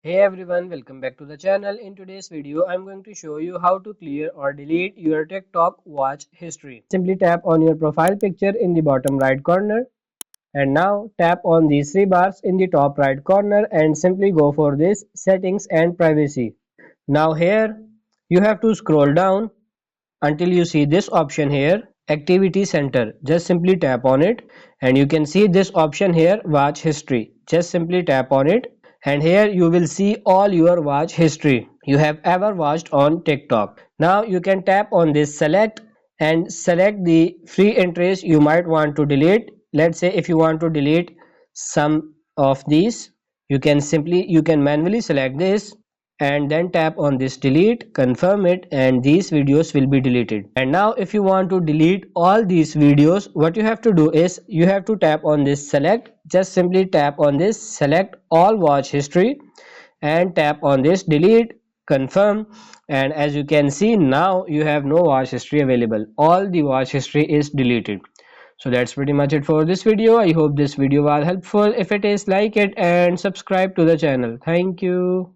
Hey everyone, welcome back to the channel. In today's video, I'm going to show you how to clear or delete your TikTok watch history. Simply tap on your profile picture in the bottom right corner and now tap on these three bars in the top right corner and simply go for this settings and privacy. Now here you have to scroll down until you see this option here, activity center. Just simply tap on it and you can see this option here, watch history. Just simply tap on it and here you will see all your watch history you have ever watched on TikTok. Now you can tap on this select and select the free entries you might want to delete. Let's say if you want to delete some of these, you can manually select this and then tap on this delete, confirm it, and these videos will be deleted. And now if you want to delete all these videos, what you have to do is you have to tap on this select. Just simply tap on this select all watch history and tap on this delete, confirm, and as you can see now you have no watch history available. All the watch history is deleted. So that's pretty much it for this video. I hope this video was helpful. If it is, like it and subscribe to the channel. Thank you.